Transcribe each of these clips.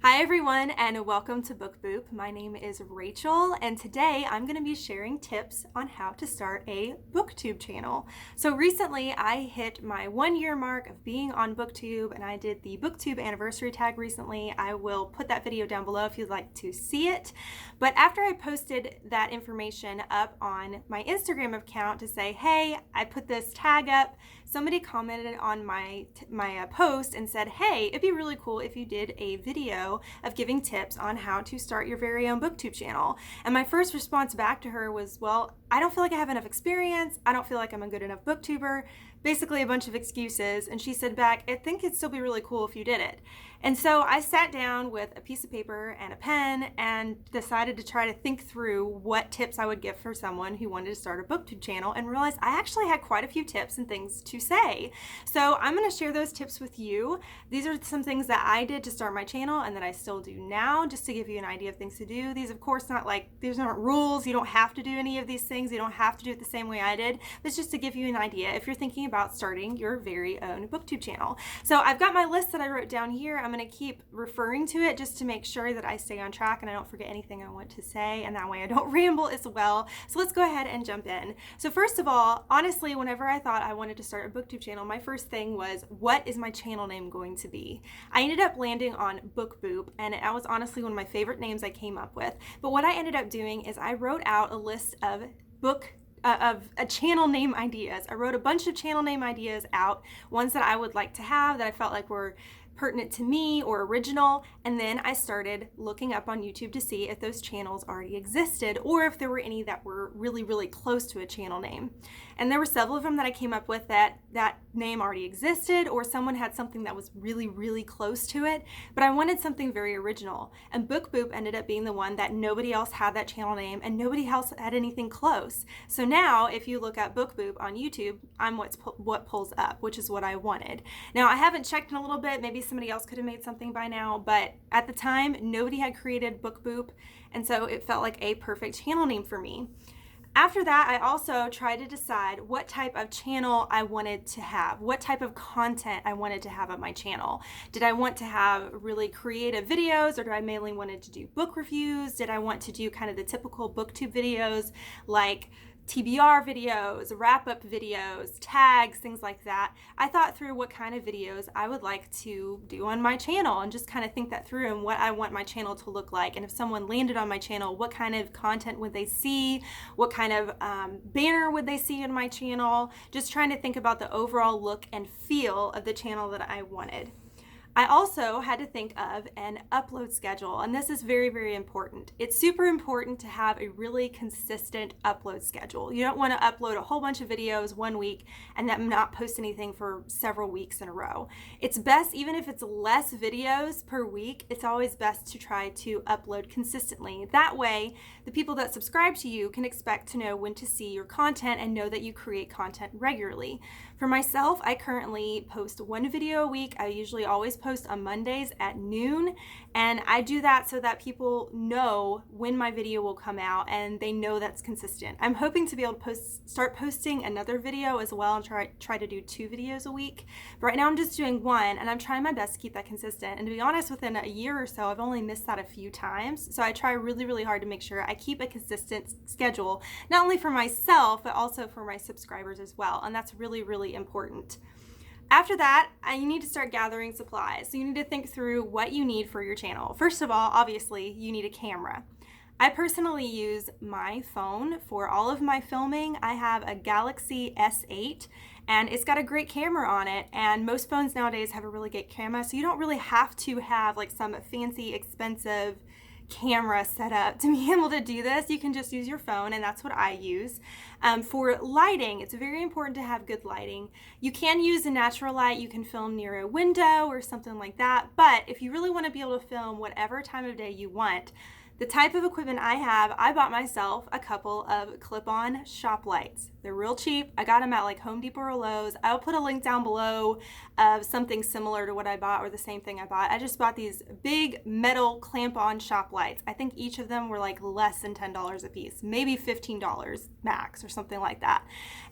Hi everyone and welcome to Booktube. My name is Rachel and today I'm going to be sharing tips on how to start a Booktube channel. So recently I hit my 1 year mark of being on Booktube and I did the Booktube anniversary tag recently. I will put that video down below if you'd like to see it. But after I posted that information up on my Instagram account to say, hey, I put this tag up, somebody commented on my post and said, hey, it'd be really cool if you did a video of giving tips on how to start your very own Booktube channel. And my first response back to her was, well, I don't feel like I have enough experience. I don't feel like I'm a good enough booktuber. Basically a bunch of excuses. And she said back, I think it'd still be really cool if you did it. And so I sat down with a piece of paper and a pen and decided to try to think through what tips I would give for someone who wanted to start a Booktube channel, and realized I actually had quite a few tips and things to say. So I'm going to share those tips with you. These are some things that I did to start my channel and that I still do now, just to give you an idea of things to do. These, of course, these aren't rules. You don't have to do any of these things. You don't have to do it the same way I did. But it's just to give you an idea if you're thinking about starting your very own Booktube channel. So I've got my list that I wrote down here. I'm going to keep referring to it just to make sure that I stay on track and I don't forget anything I want to say, and that way I don't ramble as well. So let's go ahead and jump in. So first of all, honestly, whenever I thought I wanted to start a Booktube channel, my first thing was, what is my channel name going to be? I ended up landing on Bookboop, and that was honestly one of my favorite names I came up with. But what I ended up doing is I wrote out a list of channel name ideas. I wrote a bunch of channel name ideas out, ones that I would like to have that I felt like were pertinent to me or original, and then I started looking up on YouTube to see if those channels already existed or if there were any that were really, really close to a channel name. And there were several of them that I came up with that name already existed, or someone had something that was really, really close to it, but I wanted something very original. And Bookboop ended up being the one that nobody else had that channel name and nobody else had anything close. So now if you look at Bookboop on YouTube, I'm what pulls up, which is what I wanted. Now I haven't checked in a little bit, maybe somebody else could have made something by now, but at the time nobody had created Bookboop, and so it felt like a perfect channel name for me. After that, I also tried to decide what type of channel I wanted to have, what type of content I wanted to have on my channel. Did I want to have really creative videos, or do I mainly wanted to do book reviews? Did I want to do kind of the typical Booktube videos like TBR videos, wrap-up videos, tags, things like that? I thought through what kind of videos I would like to do on my channel and just kind of think that through and what I want my channel to look like. And if someone landed on my channel, what kind of content would they see? What kind of banner would they see in my channel? Just trying to think about the overall look and feel of the channel that I wanted. I also had to think of an upload schedule, and this is very, very important. It's super important to have a really consistent upload schedule. You don't want to upload a whole bunch of videos one week and then not post anything for several weeks in a row. It's best, even if it's less videos per week, it's always best to try to upload consistently. That way, the people that subscribe to you can expect to know when to see your content and know that you create content regularly. For myself, I currently post one video a week. I usually always post on Mondays at noon, and I do that so that people know when my video will come out and they know that's consistent. I'm hoping to be able to start posting another video as well and try to do 2 videos a week. But right now I'm just doing 1, and I'm trying my best to keep that consistent. And to be honest, within a year or so, I've only missed that a few times. So I try really, really hard to make sure I keep a consistent schedule, not only for myself, but also for my subscribers as well. And that's really, really important. After that, you need to start gathering supplies. So you need to think through what you need for your channel. First of all, obviously, you need a camera. I personally use my phone for all of my filming. I have a Galaxy S8, and it's got a great camera on it, and most phones nowadays have a really good camera, so you don't really have to have like some fancy, expensive camera set up to be able to do this. You can just use your phone, and that's what I use. For lighting, it's very important to have good lighting. You can use a natural light. You can film near a window or something like that, but if you really want to be able to film whatever time of day you want, the type of equipment I have, I bought myself a couple of clip-on shop lights. They're real cheap. I got them at like Home Depot or Lowe's. I'll put a link down below of something similar to what I bought or the same thing I bought. I just bought these big metal clamp-on shop lights. I think each of them were like less than $10 a piece, maybe $15 max or something like that.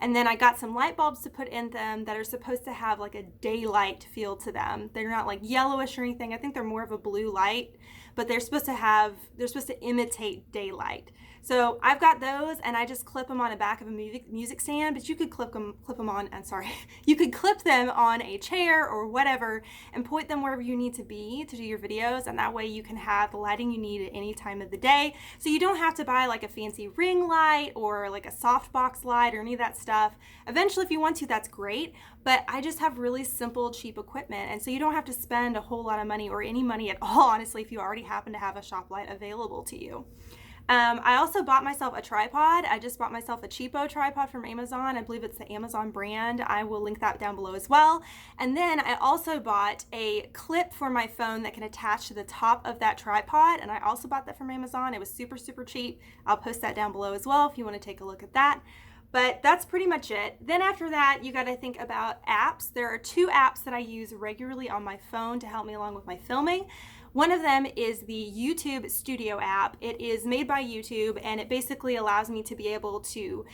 And then I got some light bulbs to put in them that are supposed to have like a daylight feel to them. They're not like yellowish or anything. I think they're more of a blue light, but they're supposed to imitate daylight. So I've got those, and I just clip them on the back of a music stand, but you could clip them on, you could clip them on a chair or whatever and point them wherever you need to be to do your videos, and that way you can have the lighting you need at any time of the day. So you don't have to buy like a fancy ring light or like a softbox light or any of that stuff. Eventually, if you want to, that's great, but I just have really simple, cheap equipment, and so you don't have to spend a whole lot of money or any money at all, honestly, if you already happen to have a shop light available to you. I also bought myself a tripod. I just bought myself a cheapo tripod from Amazon. I believe it's the Amazon brand. I will link that down below as well. And then I also bought a clip for my phone that can attach to the top of that tripod. And I also bought that from Amazon. It was super, super cheap. I'll post that down below as well if you want to take a look at that. But that's pretty much it. Then after that, you got to think about apps. There are 2 apps that I use regularly on my phone to help me along with my filming. One of them is the YouTube Studio app. It is made by YouTube, and it basically allows me to be able to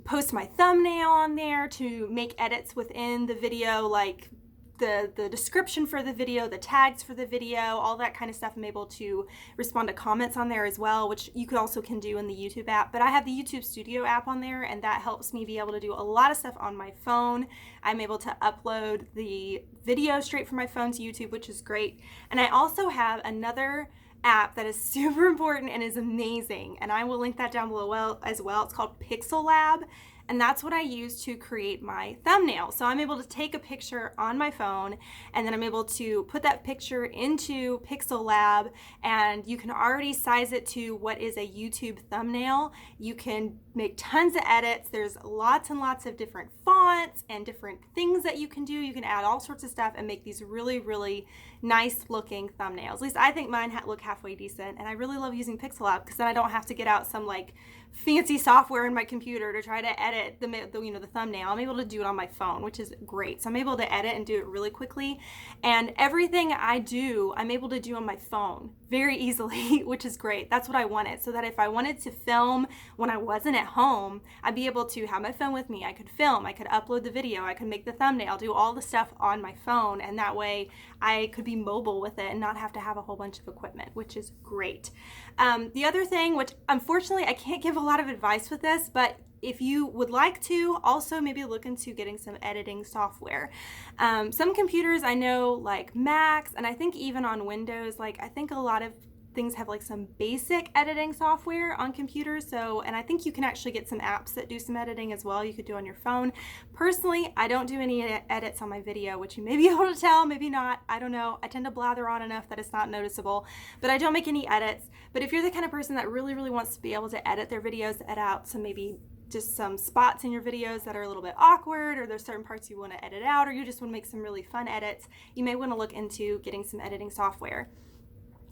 post my thumbnail on there, to make edits within the video, like the description for the video, the tags for the video, all that kind of stuff. I'm able to respond to comments on there as well, which you could also can do in the YouTube app. But I have the YouTube Studio app on there, and that helps me be able to do a lot of stuff on my phone. I'm able to upload the video straight from my phone to YouTube, which is great. And I also have another app that is super important and is amazing, and I will link that down below as well. It's called Pixel Lab. And that's what I use to create my thumbnail. So I'm able to take a picture on my phone, and then I'm able to put that picture into Pixel Lab, and you can already size it to what is a YouTube thumbnail. You can make tons of edits. There's lots and lots of different fonts and different things that you can do. You can add all sorts of stuff and make these really, really nice looking thumbnails. At least I think mine look halfway decent, and I really love using Pixel Lab because then I don't have to get out some like fancy software in my computer to try to edit the thumbnail. I'm able to do it on my phone, which is great. So I'm able to edit and do it really quickly, and everything I do, I'm able to do on my phone very easily, which is great. That's what I wanted, so that if I wanted to film when I wasn't at home, I'd be able to have my phone with me. I could film, I could upload the video, I could make the thumbnail, do all the stuff on my phone, and that way I could be mobile with it and not have to have a whole bunch of equipment, which is great. The other thing, which unfortunately I can't give a lot of advice with this, but if you would like to, also maybe look into getting some editing software. Some computers I know, like Macs, and I think even on Windows, like I think a lot of things have like some basic editing software on computers. So, and I think you can actually get some apps that do some editing as well. You could do on your phone. Personally, I don't do any edits on my video, which you may be able to tell, maybe not. I don't know. I tend to blather on enough that it's not noticeable, but I don't make any edits. But if you're the kind of person that really, really wants to be able to edit their videos, edit out some maybe just some spots in your videos that are a little bit awkward, or there's certain parts you want to edit out, or you just want to make some really fun edits, you may want to look into getting some editing software.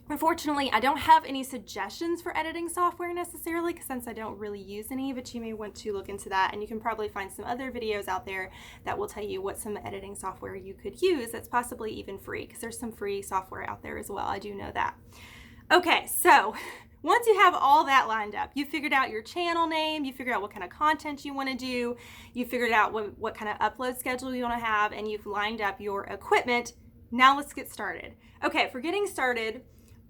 Unfortunately, I don't have any suggestions for editing software necessarily, since I don't really use any, but you may want to look into that, and you can probably find some other videos out there that will tell you what some editing software you could use that's possibly even free, because there's some free software out there as well. I do know that. Okay, so once you have all that lined up, you figured out your channel name, you figured out what kind of content you want to do, you figured out what kind of upload schedule you want to have, and you've lined up your equipment. Now let's get started. Okay, for getting started,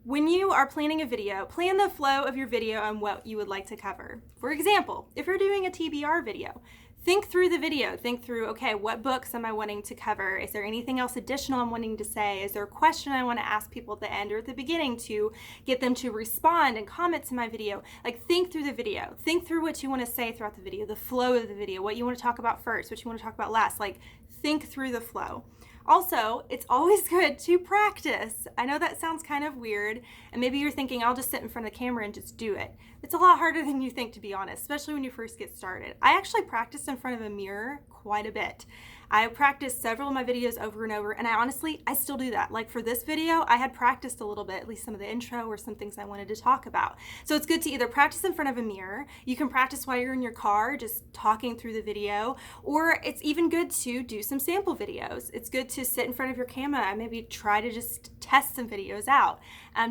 when you are planning a video, plan the flow of your video and what you would like to cover. For example, if you're doing a TBR video, think through the video. Think through, okay, what books am I wanting to cover? Is there anything else additional I'm wanting to say? Is there a question I want to ask people at the end or at the beginning to get them to respond and comment to my video? Like, think through the video. Think through what you want to say throughout the video, the flow of the video, what you want to talk about first, what you want to talk about last. Like, think through the flow. Also, it's always good to practice. I know that sounds kind of weird, and maybe you're thinking, I'll just sit in front of the camera and just do it. It's a lot harder than you think, to be honest, especially when you first get started. I actually practiced in front of a mirror quite a bit. I practiced several of my videos over and over, and I still do that. Like for this video, I had practiced a little bit, at least some of the intro or some things I wanted to talk about. So it's good to either practice in front of a mirror, you can practice while you're in your car, just talking through the video, or it's even good to do some sample videos. It's good to sit in front of your camera and maybe try to just test some videos out.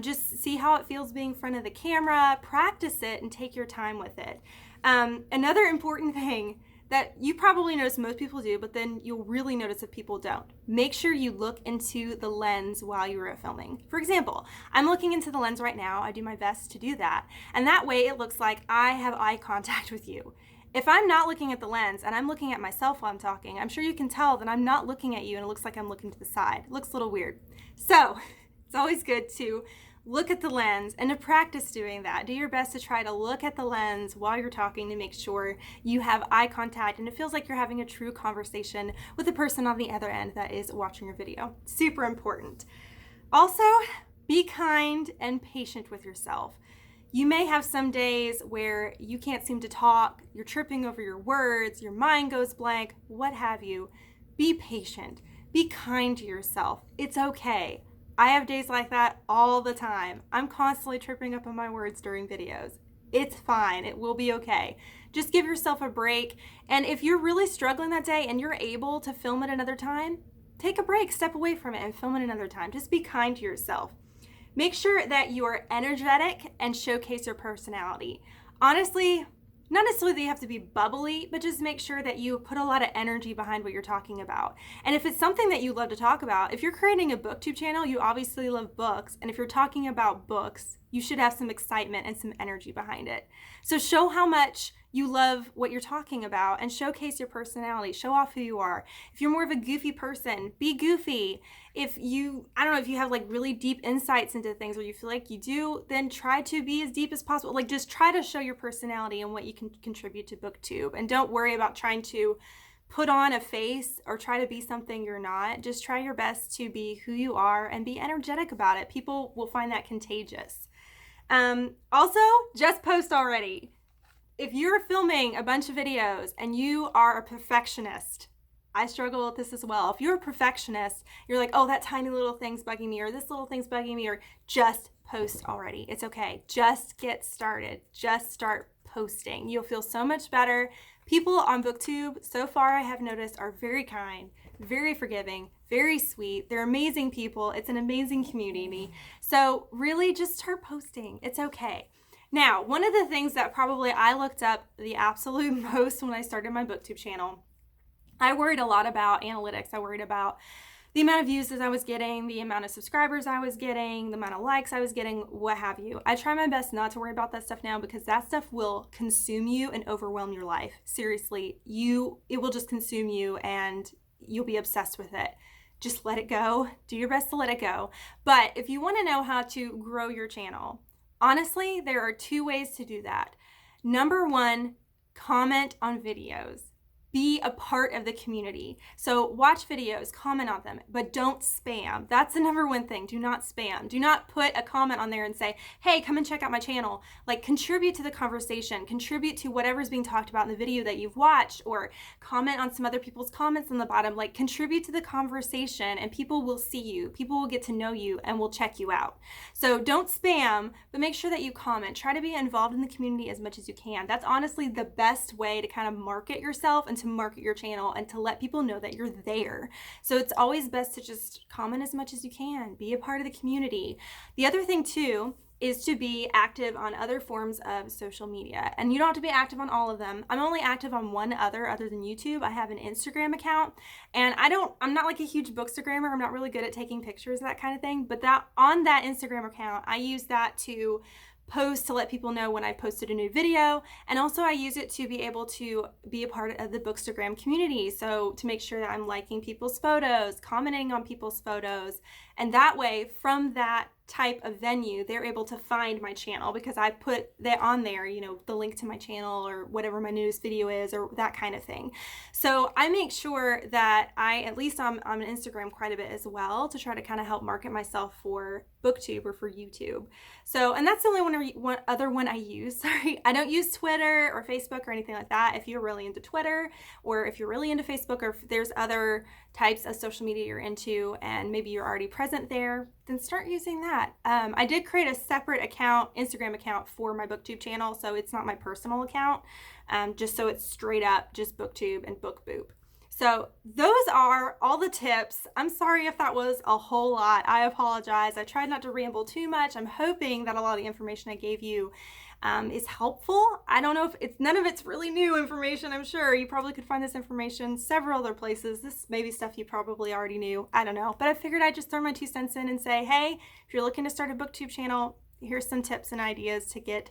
Just see how it feels being in front of the camera, practice it, and take your time with it. Another important thing that you probably notice most people do, but then you'll really notice if people don't. Make sure you look into the lens while you're filming. For example, I'm looking into the lens right now. I do my best to do that. And that way it looks like I have eye contact with you. If I'm not looking at the lens and I'm looking at myself while I'm talking, I'm sure you can tell that I'm not looking at you and it looks like I'm looking to the side. It looks a little weird. So it's always good to look at the lens and to practice doing that. Do your best to try to look at the lens while you're talking to make sure you have eye contact and it feels like you're having a true conversation with the person on the other end that is watching your video. Super important. Also, be kind and patient with yourself. You may have some days where you can't seem to talk, you're tripping over your words, your mind goes blank, what have you. Be patient. Be kind to yourself. It's okay. I have days like that all the time. I'm constantly tripping up on my words during videos. It's fine. It will be okay. Just give yourself a break. And if you're really struggling that day and you're able to film it another time, take a break, step away from it and film it another time. Just be kind to yourself. Make sure that you are energetic and showcase your personality. Honestly, not necessarily that you have to be bubbly, but just make sure that you put a lot of energy behind what you're talking about. And if it's something that you love to talk about, if you're creating a booktube channel, you obviously love books. And if you're talking about books, you should have some excitement and some energy behind it. So show how much you love what you're talking about and showcase your personality. Show off who you are. If you're more of a goofy person, be goofy. If you, I don't know, if you have like really deep insights into things or you feel like you do, then try to be as deep as possible. Like just try to show your personality and what you can contribute to BookTube. And don't worry about trying to put on a face or try to be something you're not. Just try your best to be who you are and be energetic about it. People will find that contagious. Also, just post already. If you're filming a bunch of videos and you are a perfectionist, I struggle with this as well. If you're a perfectionist, you're like, oh, that tiny little thing's bugging me, or this little thing's bugging me, or just post already. It's okay. Just get started. Just start posting. You'll feel so much better. People on BookTube, so far I have noticed, are very kind, very forgiving, very sweet. They're amazing people. It's an amazing community. So really just start posting. It's okay. Now, one of the things that probably I looked up the absolute most when I started my BookTube channel, I worried a lot about analytics. I worried about the amount of views that I was getting, the amount of subscribers I was getting, the amount of likes I was getting, what have you. I try my best not to worry about that stuff now because that stuff will consume you and overwhelm your life. Seriously, it will just consume you and you'll be obsessed with it. Just let it go. Do your best to let it go. But if you want to know how to grow your channel, honestly, there are 2 ways to do that. Number 1, comment on videos. Be a part of the community. So watch videos, comment on them, but don't spam. That's the number 1 thing. Do not spam. Do not put a comment on there and say, hey, come and check out my channel. Like, contribute to the conversation, contribute to whatever's being talked about in the video that you've watched, or comment on some other people's comments on the bottom. Like, contribute to the conversation and people will see you. People will get to know you and will check you out. So don't spam, but make sure that you comment. Try to be involved in the community as much as you can. That's honestly the best way to kind of market yourself and to market your channel and to let people know that you're there. So it's always best to just comment as much as you can. Be a part of the community. The other thing too is to be active on other forms of social media. And you don't have to be active on all of them. I'm only active on one other than YouTube. I have an Instagram account, and I'm not like a huge bookstagrammer. I'm not really good at taking pictures, that kind of thing. But on that Instagram account, I use that to post to let people know when I posted a new video, and also I use it to be able to be a part of the Bookstagram community, so to make sure that I'm liking people's photos, commenting on people's photos, and that way from that type of venue, they're able to find my channel because I put that on there, the link to my channel or whatever my newest video is or that kind of thing. So I make sure that at least I'm on Instagram quite a bit as well to try to kind of help market myself for Booktube or for YouTube. So, and that's the only other one I use. Sorry, I don't use Twitter or Facebook or anything like that. If you're really into Twitter or if you're really into Facebook or if there's other types of social media you're into and maybe you're already present there, then start using that. I did create a separate Instagram account for my Booktube channel, so it's not my personal account, just so it's straight up just Booktube and BookBoop. So those are all the tips. I'm sorry if that was a whole lot. I apologize. I tried not to ramble too much. I'm hoping that a lot of the information I gave you is helpful. I don't know if none of it's really new information. I'm sure you probably could find this information several other places. This may be stuff you probably already knew. I don't know. But I figured I'd just throw my 2 cents in and say, hey, if you're looking to start a Booktube channel, here's some tips and ideas to get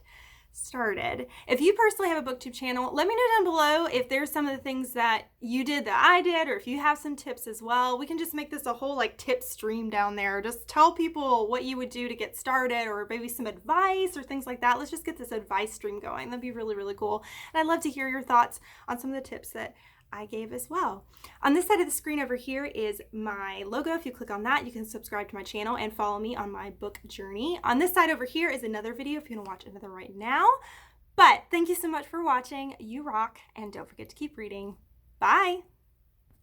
started. If you personally have a Booktube channel, let me know down below if there's some of the things that you did that I did, or if you have some tips as well. We can just make this a whole tip stream down there. Just tell people what you would do to get started, or maybe some advice or things like that. Let's just get this advice stream going. That'd be really, really cool. And I'd love to hear your thoughts on some of the tips that I gave as well. On this side of the screen over here is my logo. If you click on that, you can subscribe to my channel and follow me on my book journey. On this side over here is another video if you want to watch another right now. But thank you so much for watching. You rock, and don't forget to keep reading. Bye.